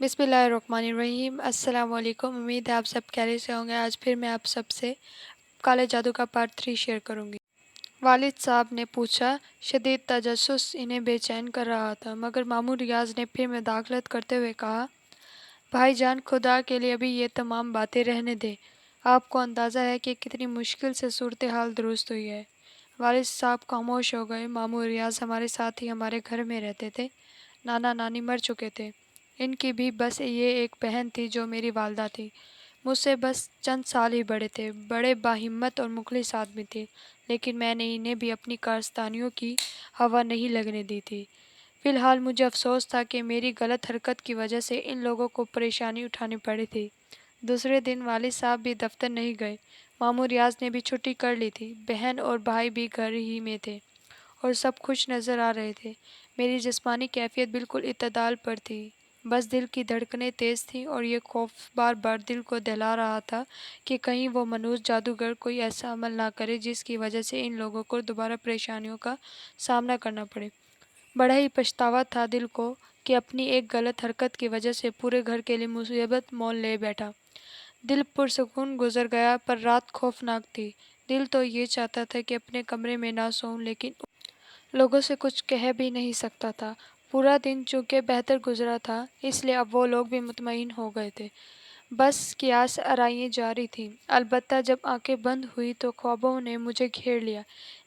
بسم اللہ الرحمن الرحیم۔ السلام علیکم، امید ہے آپ سب خیریت سے ہوں گے۔ آج پھر میں آپ سب سے کالے جادو کا پارٹ 3 شیئر کروں گی۔ والد صاحب نے پوچھا۔ شدید تجسس انہیں بے چین کر رہا تھا، مگر ماموں ریاض نے پھر مداخلت کرتے ہوئے کہا، بھائی جان، خدا کے لیے ابھی یہ تمام باتیں رہنے دیں۔ آپ کو اندازہ ہے کہ کتنی مشکل سے صورتحال درست ہوئی ہے۔ والد صاحب خاموش ہو گئے۔ ماموں ریاض ہمارے ساتھ ہی ہمارے گھر میں رہتے تھے۔ نانا نانی مر چکے تھے۔ ان کی بھی بس یہ ایک بہن تھی جو میری والدہ تھی۔ مجھ سے بس چند سال ہی بڑے تھے، بڑے باہمت اور مخلص آدمی تھے، لیکن میں نے انہیں بھی اپنی کارستانیوں کی ہوا نہیں لگنے دی تھی۔ فی الحال مجھے افسوس تھا کہ میری غلط حرکت کی وجہ سے ان لوگوں کو پریشانی اٹھانی پڑی تھی۔ دوسرے دن والد صاحب بھی دفتر نہیں گئے۔ ماموں ریاض نے بھی چھٹی کر لی تھی۔ بہن اور بھائی بھی گھر ہی میں تھے اور سب خوش نظر آ رہے تھے۔ میری جسمانی کیفیت بالکل اعتدال پر تھی، بس دل کی دھڑکنیں تیز تھیں اور یہ خوف بار بار دل کو دہلا رہا تھا کہ کہیں وہ منحوس جادوگر کوئی ایسا عمل نہ کرے جس کی وجہ سے ان لوگوں کو دوبارہ پریشانیوں کا سامنا کرنا پڑے۔ بڑا ہی پچھتاوا تھا دل کو کہ اپنی ایک غلط حرکت کی وجہ سے پورے گھر کے لیے مصیبت مول لے بیٹھا۔ دل پرسکون گزر گیا، پر رات خوفناک تھی۔ دل تو یہ چاہتا تھا کہ اپنے کمرے میں نہ سوؤں، لیکن لوگوں سے کچھ کہہ بھی نہیں سکتا تھا۔ پورا دن چونکہ بہتر گزرا تھا، اس لیے اب وہ لوگ بھی مطمئن ہو گئے تھے۔ بس قیاس آرائیاں جاری تھیں۔ البتہ جب آنکھیں بند ہوئی تو خوابوں نے مجھے گھیر لیا۔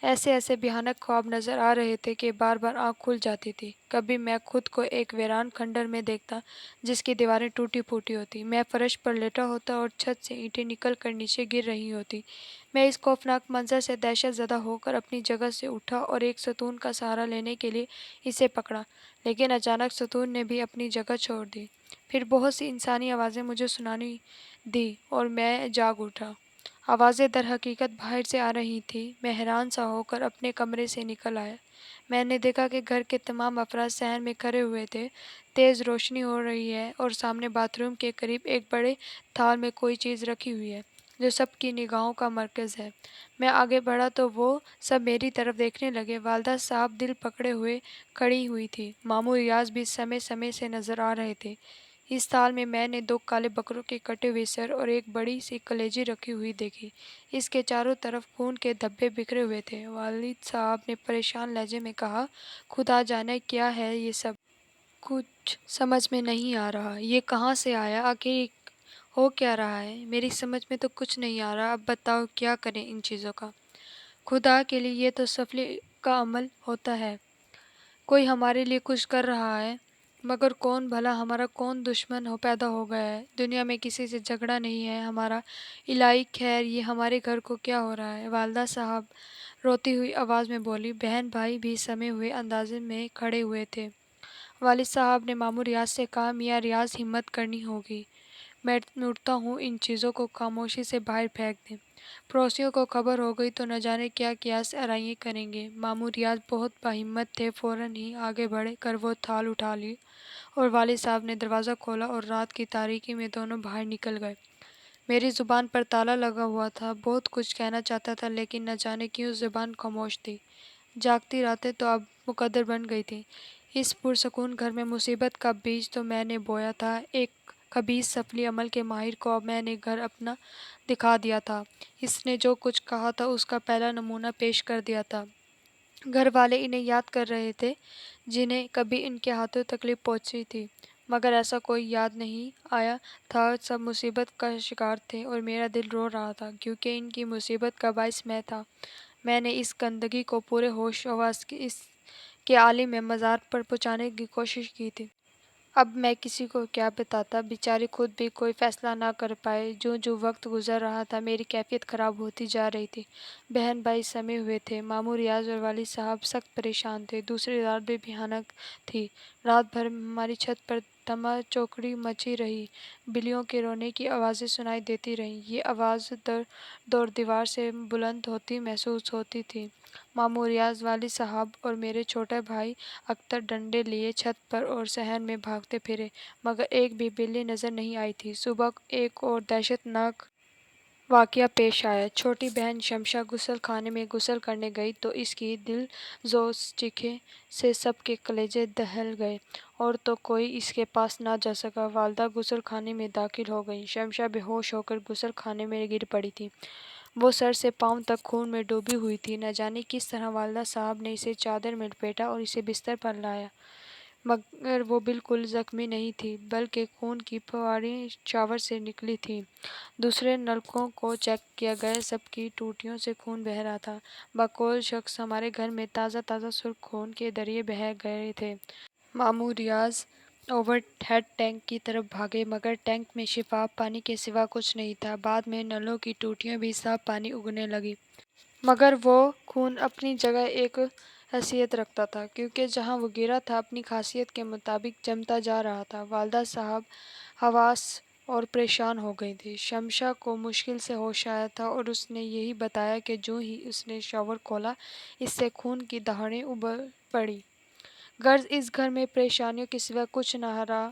ایسے بھیانک خواب نظر آ رہے تھے کہ بار بار آنکھ کھل جاتی تھی۔ کبھی میں خود کو ایک ویران کھنڈر میں دیکھتا جس کی دیواریں ٹوٹی پھوٹی ہوتی، میں فرش پر لیٹا ہوتا اور چھت سے اینٹیں نکل کر نیچے گر رہی ہوتی۔ میں اس خوفناک منظر سے دہشت زدہ ہو کر اپنی جگہ سے اٹھا اور ایک ستون کا سہارا لینے کے لیے اسے پکڑا، لیکن اچانک ستون نے بھی اپنی جگہ چھوڑ دی۔ پھر بہت سی انسانی آوازیں مجھے سنائی دی اور میں جاگ اٹھا۔ آوازیں در حقیقت باہر سے آ رہی تھیں۔ میں حیران سا ہو کر اپنے کمرے سے نکل آیا۔ میں نے دیکھا کہ گھر کے تمام افراد صحن میں کھڑے ہوئے تھے۔ تیز روشنی ہو رہی ہے اور سامنے باتھ روم کے قریب ایک بڑے تھال میں کوئی چیز رکھی ہوئی ہے جو سب کی نگاہوں کا مرکز ہے۔ میں آگے بڑھا تو وہ سب میری طرف دیکھنے لگے۔ والدہ صاحب دل پکڑے ہوئے کھڑی ہوئی تھی۔ ماموں ریاض بھی سمے سے نظر آ رہے تھے۔ اس تھال میں نے 2 کالے بکروں کے کٹے ہوئے سر اور ایک بڑی سی کلیجی رکھی ہوئی دیکھی۔ اس کے چاروں طرف خون کے دھبے بکھرے ہوئے تھے۔ والد صاحب نے پریشان لہجے میں کہا، خدا جانے کیا ہے یہ سب؟ کچھ سمجھ میں نہیں آ رہا۔ یہ کہاں سے آیا؟ آخر ہو کیا رہا ہے؟ میری سمجھ میں تو کچھ نہیں آ رہا۔ اب بتاؤ کیا کریں ان چیزوں کا؟ خدا کے لیے یہ تو سفلی کا عمل ہوتا ہے۔ کوئی ہمارے لیے کچھ کر رہا ہے، مگر کون بھلا ہمارا کون دشمن پیدا ہو گیا ہے؟ دنیا میں کسی سے جھگڑا نہیں ہے ہمارا۔ الہی خیر، یہ ہمارے گھر کو کیا ہو رہا ہے؟ والدہ صاحب روتی ہوئی آواز میں بولی۔ بہن بھائی بھی سمے ہوئے انداز میں کھڑے ہوئے تھے۔ والد صاحب نے ماموں ریاض سے کہا، میاں ریاض، ہمت کرنی ہوگی۔ میں اٹھتا ہوں، ان چیزوں کو خاموشی سے باہر پھینک دیں۔ پڑوسیوں کو خبر ہو گئی تو نہ جانے کیا قیاس آرائیاں کریں گے۔ ماموں ریاض بہت باہمت تھے۔ فوراً ہی آگے بڑھ کر وہ تھال اٹھا لی اور والد صاحب نے دروازہ کھولا اور رات کی تاریکی میں دونوں باہر نکل گئے۔ میری زبان پر تالا لگا ہوا تھا۔ بہت کچھ کہنا چاہتا تھا، لیکن نہ جانے کیوں زبان خاموش تھی۔ جاگتی راتیں تو اب مقدر بن گئی تھیں۔ اس پرسکون گھر میں مصیبت کا بیج تو میں نے بویا تھا۔ ایک خبیث سفلی عمل کے ماہر کو اب میں نے گھر اپنا دکھا دیا تھا۔ اس نے جو کچھ کہا تھا اس کا پہلا نمونہ پیش کر دیا تھا۔ گھر والے انہیں یاد کر رہے تھے جنہیں کبھی ان کے ہاتھوں تکلیف پہنچی تھی، مگر ایسا کوئی یاد نہیں آیا تھا۔ سب مصیبت کا شکار تھے اور میرا دل رو رہا تھا، کیونکہ ان کی مصیبت کا باعث میں تھا۔ میں نے اس گندگی کو پورے ہوش حواس کے عالم میں مزار پر پہنچانے کی کوشش کی تھی۔ اب میں کسی کو کیا بتاتا؟ بیچاری خود بھی کوئی فیصلہ نہ کر پائے۔ جوں وقت گزر رہا تھا میری کیفیت خراب ہوتی جا رہی تھی۔ بہن بھائی سمے ہوئے تھے۔ ماموں ریاض اور والد صاحب سخت پریشان تھے۔ دوسری رات بھی بھیانک تھی۔ رات بھر ہماری چھت پر دھما چوکڑی مچی رہی۔ بلیوں کے رونے کی آوازیں سنائی دیتی رہیں۔ یہ آوازیں دور دیوار سے بلند ہوتی محسوس ہوتی تھیں۔ ماموں ریاض، والد صاحب اور میرے چھوٹے بھائی اختر ڈنڈے لیے چھت پر اور صحن میں بھاگتے پھرے، مگر ایک بھی بلی نظر نہیں آئی تھی۔ صبح ایک اور دہشت ناک واقعہ پیش آیا۔ چھوٹی بہن شمشا غسل خانے میں غسل کرنے گئی تو اس کی دل زوز چیخنے سے سب کے کلیجے دہل گئے اور تو کوئی اس کے پاس نہ جا سکا۔ والدہ غسل خانے میں داخل ہو گئیں۔ شمشا بے ہوش ہو کر غسل خانے میں گر پڑی تھی۔ وہ سر سے پاؤں تک خون میں ڈوبی ہوئی تھی۔ نہ جانے کس طرح والدہ صاحب نے اسے چادر میں لپیٹا اور اسے بستر پر لایا، مگر وہ بالکل زخمی نہیں تھی بلکہ خون کی پھواریں شاور سے نکلی تھیں۔ دوسرے نلکوں کو چیک کیا گیا، سب کی ٹوٹیوں سے خون بہہ رہا تھا۔ بقول شخص ہمارے گھر میں تازہ تازہ سرخ خون کے دریائے بہہ گئے تھے۔ ماموں ریاض اوور ہیڈ ٹینک کی طرف بھاگے، مگر ٹینک میں شفاف پانی کے سوا کچھ نہیں تھا۔ بعد میں نلوں کی ٹوٹیوں بھی صاف پانی اگنے لگی، مگر وہ خون اپنی جگہ ایک حیثیت رکھتا تھا، کیونکہ جہاں وہ گرا تھا اپنی خاصیت کے مطابق جمتا جا رہا تھا۔ والدہ صاحب حواس اور پریشان ہو گئی تھی۔ شمشا کو مشکل سے ہوش آیا تھا اور اس نے یہی بتایا کہ جوں ہی اس نے شاور کھولا، اس سے خون کی دھاریں ابل پڑیں۔ غرض اس گھر میں پریشانیوں کے سوا کچھ نہ رہا۔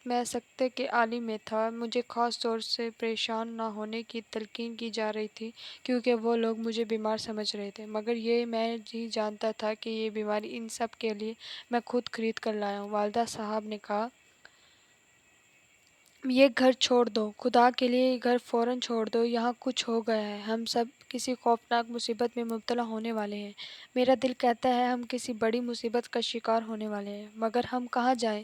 میں سکتے کے عالم میں تھا۔ مجھے خاص طور سے پریشان نہ ہونے کی تلقین کی جا رہی تھی، کیونکہ وہ لوگ مجھے بیمار سمجھ رہے تھے، مگر یہ میں ہی جانتا تھا کہ یہ بیماری ان سب کے لیے میں خود خرید کر لایا ہوں۔ والدہ صاحب نے کہا، یہ گھر چھوڑ دو، خدا کے لیے یہ گھر فوراً چھوڑ دو، یہاں کچھ ہو گیا ہے، ہم سب کسی خوفناک مصیبت میں مبتلا ہونے والے ہیں۔ میرا دل کہتا ہے ہم کسی بڑی مصیبت کا شکار ہونے والے ہیں، مگر ہم کہاں جائیں؟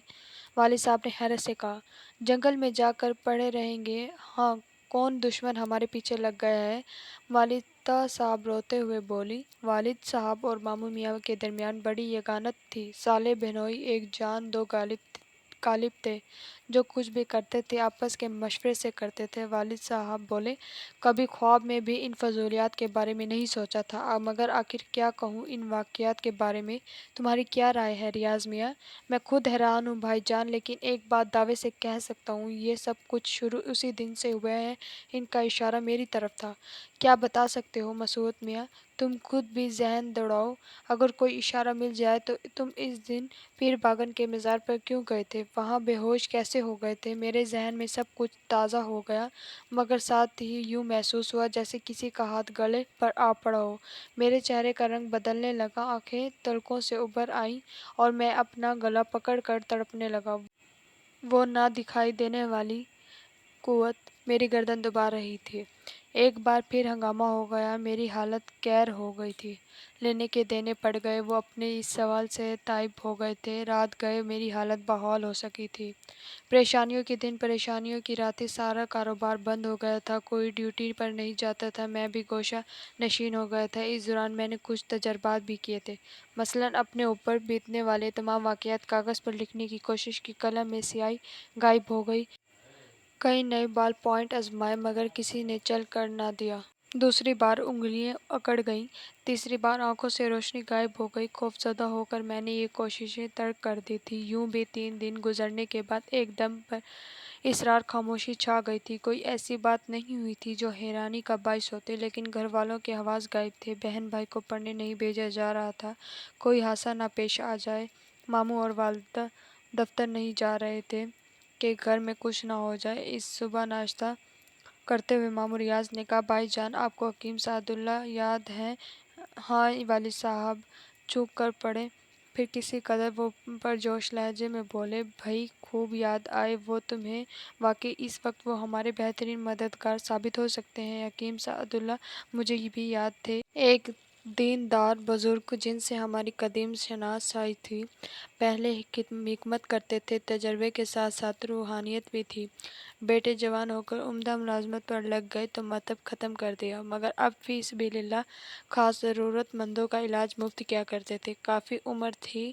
والد صاحب نے حیرت سے کہا، جنگل میں جا کر پڑے رہیں گے۔ ہاں، کون دشمن ہمارے پیچھے لگ گیا ہے؟ والدہ صاحب روتے ہوئے بولی۔ والد صاحب اور ماموں میاں کے درمیان بڑی یگانت تھی۔ سالے بہنوئی ایک جان دو غالب تھے۔ جو کچھ بھی کرتے تھے آپس کے مشورے سے کرتے تھے۔ والد صاحب بولے، کبھی خواب میں بھی ان فضولیات کے بارے میں نہیں سوچا تھا، مگر آخر کیا کہوں ان واقعات کے بارے میں؟ تمہاری کیا رائے ہے ریاض میاں؟ میں خود حیران ہوں بھائی جان، لیکن ایک بات دعوے سے کہہ سکتا ہوں، یہ سب کچھ شروع اسی دن سے ہوا ہے۔ ان کا اشارہ میری طرف تھا۔ کیا بتا سکتے ہو مسعود میاں؟ تم خود بھی ذہن دوڑاؤ۔ اگر کوئی اشارہ مل جائے تو تم اس دن پیر باگن کے مزار پر کیوں گئے تھے؟ وہاں بے ہوش کیسے ہو گئے تھے؟ میرے ذہن میں سب کچھ تازہ ہو گیا، مگر ساتھ ہی یوں محسوس ہوا جیسے کسی کا ہاتھ گلے پر آ پڑا ہو۔ میرے چہرے کا رنگ بدلنے لگا، آنکھیں تلکوں سے ابھر آئیں اور میں اپنا گلا پکڑ کر تڑپنے لگا۔ وہ نہ دکھائی دینے والی قوت میری گردن دبا رہی تھی۔ ایک بار پھر ہنگامہ ہو گیا، میری حالت قہر ہو گئی تھی۔ لینے کے دینے پڑ گئے۔ وہ اپنے اس سوال سے تائب ہو گئے تھے۔ رات گئے میری حالت بحال ہو سکی تھی۔ پریشانیوں کے دن، پریشانیوں کی راتیں، سارا کاروبار بند ہو گیا تھا، کوئی ڈیوٹی پر نہیں جاتا تھا، میں بھی گوشہ نشین ہو گیا تھا۔ اس دوران میں نے کچھ تجربات بھی کیے تھے، مثلاً اپنے اوپر بیتنے والے تمام واقعات کاغذ پر لکھنے کی کوشش کی۔ قلم میں سیاہی غائب ہو گئی۔ کئی نئے بال پوائنٹ آزمائے، مگر کسی نے چل کر نہ دیا۔ دوسری بار انگلیاں اکڑ گئیں۔ تیسری بار آنکھوں سے روشنی غائب ہو گئی۔ خوفزدہ ہو کر میں نے یہ کوششیں ترک کر دی تھیں۔ یوں بھی 3 دن گزرنے کے بعد ایک دم پر اسرار خاموشی چھا گئی تھی۔ کوئی ایسی بات نہیں ہوئی تھی جو حیرانی کا باعث ہوتی، لیکن گھر والوں کے حواس غائب تھے۔ بہن بھائی کو پڑھنے نہیں بھیجا جا رہا تھا، کوئی حادثہ نہ پیش آ جائے۔ ماموں اور والدہ دفتر نہیں جا رہے تھے کہ گھر میں کچھ نہ ہو جائے۔ اس صبح ناشتہ کرتے ہوئے ماموں ریاض نے کہا، بھائی جان، آپ کو حکیم سعداللہ یاد ہیں؟ ہاں۔ والد صاحب چونک کر پڑے، پھر کسی قدر وہ پرجوش لہجے میں بولے، بھئی خوب یاد آئے وہ تمہیں؟ واقعی اس وقت وہ ہمارے بہترین مددگار ثابت ہو سکتے ہیں۔ حکیم سعداللہ مجھے بھی یاد تھے، ایک دیندار بزرگ جن سے ہماری قدیم شناسائی تھی۔ پہلے حکمت کرتے تھے، تجربے کے ساتھ ساتھ روحانیت بھی تھی۔ بیٹے جوان ہو کر عمدہ ملازمت پر لگ گئے تو مکتب ختم کر دیا، مگر اب فی سبیل اللہ خاص ضرورت مندوں کا علاج مفت کیا کرتے تھے۔ کافی عمر تھی،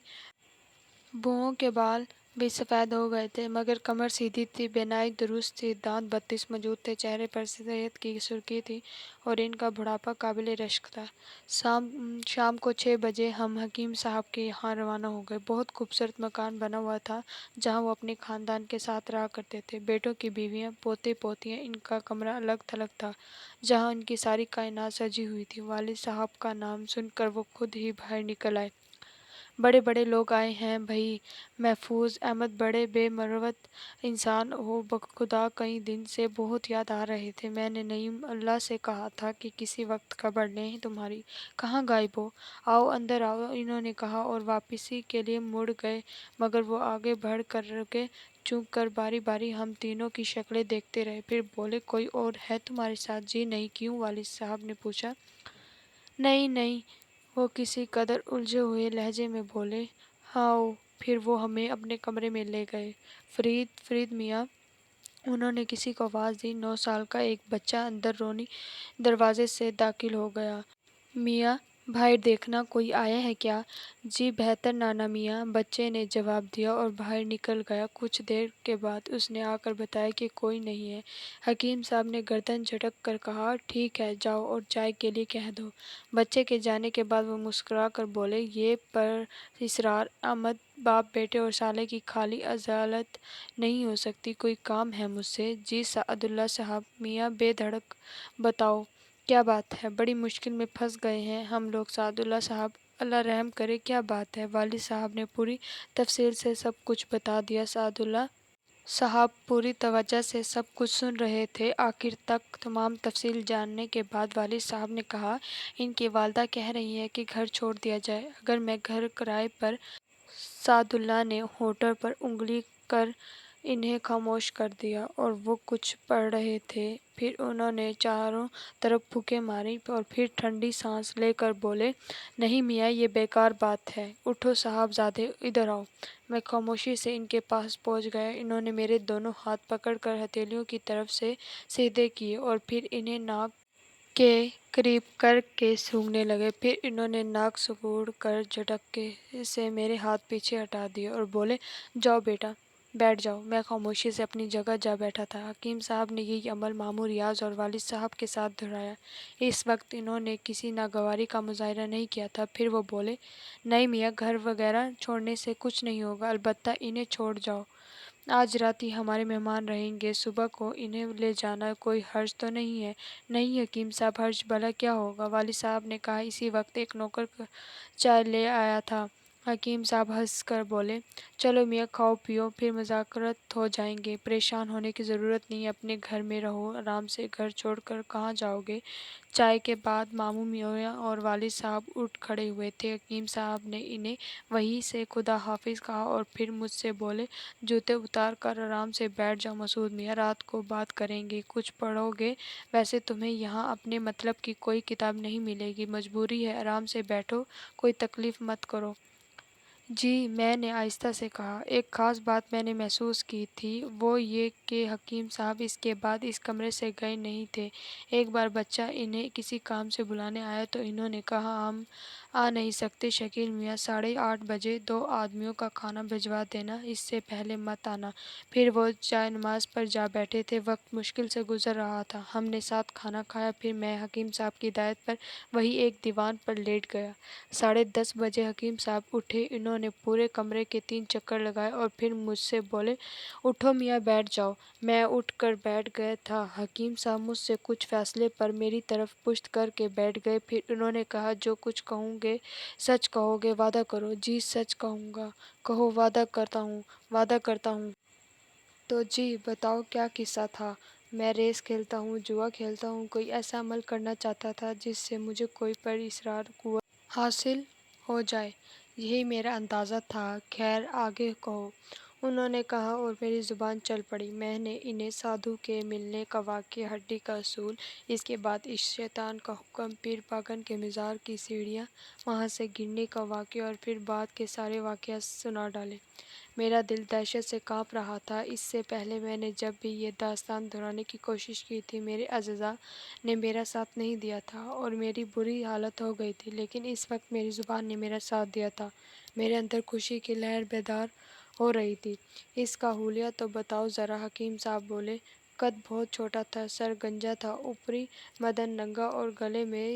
بھوؤں کے بال بھی سفید ہو گئے تھے، مگر کمر سیدھی تھی، بینائی درست تھی، دانت 32 موجود تھے، چہرے پر صحت کی سرخی تھی اور ان کا بڑھاپا قابل رشک تھا۔ شام کو 6 بجے ہم حکیم صاحب کے یہاں روانہ ہو گئے۔ بہت خوبصورت مکان بنا ہوا تھا جہاں وہ اپنے خاندان کے ساتھ رہا کرتے تھے، بیٹوں کی بیویاں، پوتے پوتیاں۔ ان کا کمرہ الگ تھلگ تھا جہاں ان کی ساری کائنات سجی ہوئی تھی۔ والد صاحب کا نام سن کر وہ خود ہی باہر نکل آئے۔ بڑے بڑے لوگ آئے ہیں بھائی محفوظ احمد بڑے بے مروت انسان ہو بخدا کئی دن سے بہت یاد آ رہے تھے۔ میں نے نعیم اللہ سے کہا تھا کہ کسی وقت خبر لیں تمہاری، کہاں غائب ہو؟ آؤ اندر آؤ انہوں نے کہا اور واپسی کے لیے مڑ گئے، مگر وہ آگے بڑھ کر رکے۔ چونک کر باری باری ہم تینوں کی شکلیں دیکھتے رہے، پھر بولے کوئی اور ہے تمہارے ساتھ؟ جی نہیں۔ کیوں؟ والد صاحب نے پوچھا۔ نہیں نہیں، وہ کسی قدر الجھے ہوئے لہجے میں بولے۔ آؤ۔ پھر وہ ہمیں اپنے کمرے میں لے گئے۔ فرید میاں، انہوں نے کسی کو آواز دی۔ 9 سال کا ایک بچہ اندر رونی دروازے سے داخل ہو گیا۔ میاں باہر دیکھنا کوئی آیا ہے کیا؟ جی بہتر نانا میاں، بچے نے جواب دیا اور باہر نکل گیا۔ کچھ دیر کے بعد اس نے آ کر بتایا کہ کوئی نہیں ہے۔ حکیم صاحب نے گردن جھٹک کر کہا، ٹھیک ہے جاؤ اور چائے کے لیے کہہ دو۔ بچے کے جانے کے بعد وہ مسکرا کر بولے، یہ پر اسرار احمد باپ بیٹے اور سالے کی خالی عدالت نہیں ہو سکتی، کوئی کام ہے مجھ سے؟ جی سعداللہ صاحب۔ میاں بے دھڑک، بتاؤ کیا بات ہے؟ بڑی مشکل میں پھنس گئے ہیں ہم لوگ سعداللہ صاحب، اللہ رحم کرے کیا بات ہے؟ والد صاحب نے پوری تفصیل سے سب کچھ بتا دیا۔ سعداللہ صاحب پوری توجہ سے سب کچھ سن رہے تھے۔ آخر تک تمام تفصیل جاننے کے بعد والد صاحب نے کہا، ان کی والدہ کہہ رہی ہیں کہ گھر چھوڑ دیا جائے، اگر میں گھر کرائے پر۔ سعداللہ نے ہونٹوں پر انگلی کر انہیں خاموش کر دیا اور وہ کچھ پڑھ رہے تھے۔ پھر انہوں نے چاروں طرف پھونکیں ماری اور پھر ٹھنڈی سانس لے کر بولے، نہیں میاں یہ بیکار بات ہے، اٹھو صاحب زادے ادھر آؤ۔ میں خاموشی سے ان کے پاس پہنچ گیا۔ انہوں نے میرے دونوں ہاتھ پکڑ کر ہتھیلیوں کی طرف سے سیدھے کیے اور پھر انہیں ناک کے قریب کر کے سونگھنے لگے۔ پھر انہوں نے ناک سکوڑ کر جھٹکے سے میرے ہاتھ پیچھے ہٹا دیے اور بولے، جاؤ بیٹا بیٹھ جاؤ۔ میں خاموشی سے اپنی جگہ جا بیٹھا تھا۔ حکیم صاحب نے یہی عمل ماموں ریاض اور والد صاحب کے ساتھ دہرایا۔ اس وقت انہوں نے کسی ناگواری کا مظاہرہ نہیں کیا تھا۔ پھر وہ بولے، نہیں میاں گھر وغیرہ چھوڑنے سے کچھ نہیں ہوگا، البتہ انہیں چھوڑ جاؤ، آج رات ہی ہمارے مہمان رہیں گے، صبح کو انہیں لے جانا، کوئی حرج تو نہیں ہے؟ نہیں حکیم صاحب، حرج بھلا کیا ہوگا؟ والد صاحب نے کہا۔ اسی وقت ایک نوکر چائے لے آیا تھا۔ حکیم صاحب ہنس کر بولے، چلو میاں کھاؤ پیو، پھر مذاکرات ہو جائیں گے، پریشان ہونے کی ضرورت نہیں، اپنے گھر میں رہو آرام سے، گھر چھوڑ کر کہاں جاؤ گے؟ چائے کے بعد ماموں میاں اور والد صاحب اٹھ کھڑے ہوئے تھے۔ حکیم صاحب نے انہیں وہیں سے خدا حافظ کہا اور پھر مجھ سے بولے، جوتے اتار کر آرام سے بیٹھ جاؤ مسعود میاں، رات کو بات کریں گے، کچھ پڑھو گے؟ ویسے تمہیں یہاں اپنے مطلب کی کوئی کتاب نہیں ملے گی، مجبوری ہے، آرام سے بیٹھو، کوئی تکلیف مت کرو۔ جی میں نے آہستہ سے کہا۔ ایک خاص بات میں نے محسوس کی تھی، وہ یہ کہ حکیم صاحب اس کے بعد اس کمرے سے گئے نہیں تھے۔ ایک بار بچہ انہیں کسی کام سے بلانے آیا تو انہوں نے کہا، ہم آ نہیں سکتے شکیل میاں، 8:30 بجے 2 آدمیوں کا کھانا بھجوا دینا، اس سے پہلے مت آنا۔ پھر وہ جائے نماز پر جا بیٹھے تھے۔ وقت مشکل سے گزر رہا تھا۔ ہم نے ساتھ کھانا کھایا، پھر میں حکیم صاحب کی ہدایت پر وہی ایک دیوان پر لیٹ گیا۔ 10:30 بجے حکیم صاحب اٹھے، انہوں نے پورے کمرے کے 3 چکر لگائے اور پھر مجھ سے بولے، اٹھو میاں بیٹھ جاؤ۔ میں اٹھ کر بیٹھ گیا تھا۔ حکیم صاحب مجھ سے کچھ فاصلے پر میری طرف پشت کر کے بیٹھ گئے، پھر انہوں نے کہا، جو کچھ کہوں گے سچ کہو گے، وعدہ کرو؟ جی سچ کہوں گا۔ کہو۔ وعدہ کرتا ہوں۔ وعدہ کرتا ہوں۔ تو جی بتاؤ کیا قصہ تھا؟ میں ریس کھیلتا ہوں، جوا کھیلتا ہوں، کوئی ایسا عمل کرنا چاہتا تھا جس سے مجھے کوئی پر اسرار قوت حاصل ہو جائے، یہی میرا اندازہ تھا۔ خیر آگے کہو، انہوں نے کہا اور میری زبان چل پڑی۔ میں نے انہیں سادھو کے ملنے کا واقعہ، ہڈی کا اصول، اس کے بعد عشق شیطان کا حکم، پیر پاگن کے مزار کی سیڑھیاں وہاں سے گرنے کا واقعہ اور پھر بعد کے سارے واقعات سنا ڈالے۔ میرا دل دہشت سے کانپ رہا تھا۔ اس سے پہلے میں نے جب بھی یہ داستان دہرانے کی کوشش کی تھی، میرے اعزاء نے میرا ساتھ نہیں دیا تھا اور میری بری حالت ہو گئی تھی، لیکن اس وقت میری زبان نے میرا ساتھ دیا تھا، میرے اندر خوشی کی لہر بیدار ہو رہی تھی۔ اس کا حلیہ تو بتاؤ ذرا، حکیم صاحب بولے۔ قد بہت چھوٹا تھا، سر گنجا تھا، اوپری بدن ننگا اور گلے میں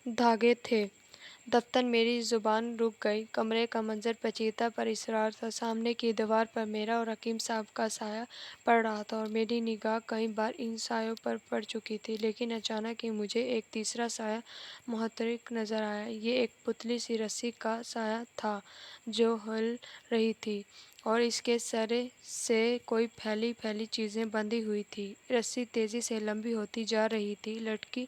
دھاگے تھے، دفتر میری زبان رک گئی۔ کمرے کا منظر پیچیدہ پر اسرار تھا۔ سامنے کی دیوار پر میرا اور حکیم صاحب کا سایہ پڑ رہا تھا اور میری نگاہ کئی بار ان سایوں پر پڑ چکی تھی، لیکن اچانک ہی مجھے ایک تیسرا سایہ متحرک نظر آیا۔ یہ ایک پتلی سی رسی کا سایہ تھا جو ہل رہی تھی اور اس کے سرے سے کوئی پھیلی پھیلی چیزیں بندھی ہوئی تھی۔ رسی تیزی سے لمبی ہوتی جا رہی تھی۔ لٹکی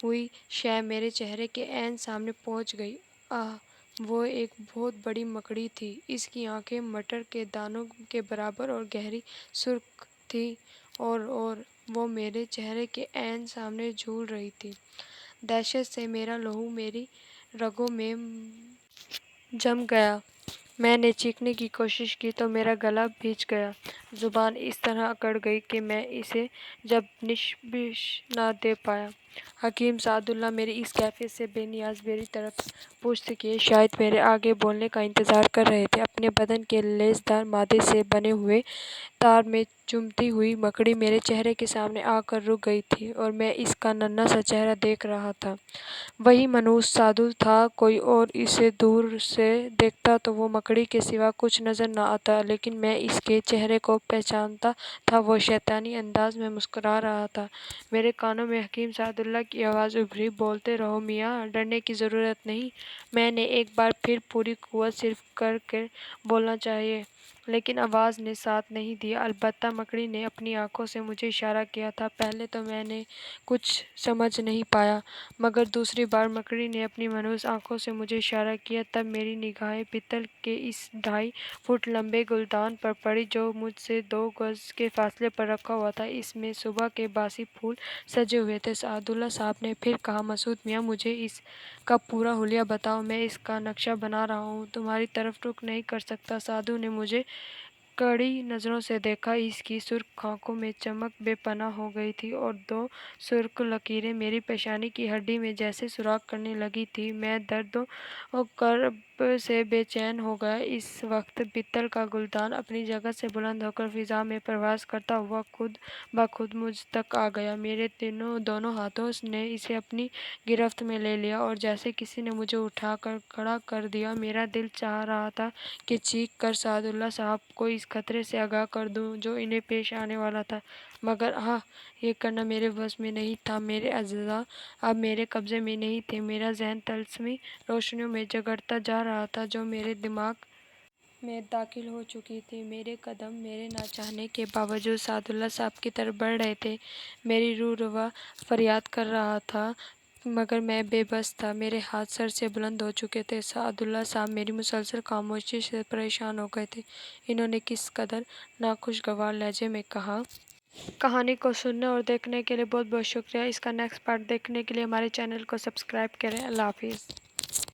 ہوئی شے میرے چہرے کے عین سامنے پہنچ گئی۔ آہ! وہ ایک بہت بڑی مکڑی تھی۔ اس کی آنکھیں مٹر کے دانوں کے برابر اور گہری سرخ تھیں اور وہ میرے چہرے کے عین سامنے جھول رہی تھی۔ دہشت سے میرا لہو میری رگوں میں جم گیا۔ میں نے چیخنے کی کوشش کی تو میرا گلا بھیج گیا۔ زبان اس طرح اکڑ گئی کہ میں اسے نشان نہ دے پایا۔ حکیم سعد اللہ میری اس کیفیت سے بے نیاز میری طرف پشت کیے شاید میرے آگے بولنے کا انتظار کر رہے تھے۔ اپنے بدن کے لیسدار مادے سے بنے ہوئے تار میں چمٹی ہوئی مکڑی میرے چہرے کے سامنے آ کر رک گئی تھی اور میں اس کا ننھا سا چہرہ دیکھ رہا تھا۔ وہی منحوس سادھو تھا۔ کوئی اور اسے دور سے دیکھتا تو وہ مکڑی کے سوا کچھ نظر نہ آتا، لیکن میں اس کے چہرے کو پہچانتا تھا۔ وہ شیطانی انداز میں مسکرا رہا تھا۔ میرے کانوں میں حکیم سعد اللہ کی آواز ابھری، "بولتے رہو میاں، ڈرنے کی ضرورت نہیں۔" میں نے ایک بار پھر پوری قوت صرف کر کے بولنا چاہیے، لیکن آواز نے ساتھ نہیں دیا۔ البتہ مکڑی نے اپنی آنکھوں سے مجھے اشارہ کیا تھا۔ پہلے تو میں نے کچھ سمجھ نہیں پایا، مگر دوسری بار مکڑی نے اپنی منحوس آنکھوں سے مجھے اشارہ کیا، تب میری نگاہیں پتل کے اس 2.5 فٹ لمبے گلدان پر پڑی جو مجھ سے 2 گز کے فاصلے پر رکھا ہوا تھا۔ اس میں صبح کے باسی پھول سجے ہوئے تھے۔ سعد اللہ صاحب نے پھر کہا، "مسعود میاں، مجھے اس کا پورا حلیہ بتاؤ۔ میں اس کا نقشہ بنا رہا ہوں، تمہاری طرف رخ نہیں کر سکتا۔" سادھو نے مجھے کڑی نظروں سے دیکھا۔ اس کی سرخ آنکھوں میں چمک بے پناہ ہو گئی تھی اور 2 سرخ لکیریں میری پیشانی کی ہڈی میں جیسے سوراخ کرنے لگی تھیں۔ میں درد و کرب سے بے چین ہو گیا۔ اس وقت پتل کا گلدان اپنی جگہ سے بلند ہو کر فضا میں پرواز کرتا ہوا خود بخود مجھ تک آ گیا۔ میرے دونوں ہاتھوں نے اسے اپنی گرفت میں لے لیا اور جیسے کسی نے مجھے اٹھا کر کھڑا کر دیا۔ میرا دل چاہ رہا تھا کہ چیخ کر سعد اللہ صاحب کو اس خطرے سے آگاہ کر دوں جو انہیں پیش آنے والا تھا، مگر یہ کرنا میرے بس میں نہیں تھا۔ میرے اعضاء اب میرے قبضے میں نہیں تھے۔ میرا ذہن طلسمی روشنیوں میں جگرتا جا رہا تھا جو میرے دماغ میں داخل ہو چکی تھی۔ میرے قدم میرے نہ چاہنے کے باوجود سعد اللہ صاحب کی طرف بڑھ رہے تھے۔ میری روح رواں فریاد کر رہا تھا، مگر میں بے بس تھا۔ میرے ہاتھ سر سے بلند ہو چکے تھے۔ سعد اللہ صاحب میری مسلسل خاموشی سے پریشان ہو گئے تھے۔ انہوں نے کس قدر ناخوشگوار لہجے میں کہا، "کہانی کو سننے اور دیکھنے کے لیے بہت بہت شکریہ۔ اس کا نیکسٹ پارٹ دیکھنے کے لیے ہمارے چینل کو سبسکرائب کریں۔ اللہ حافظ۔"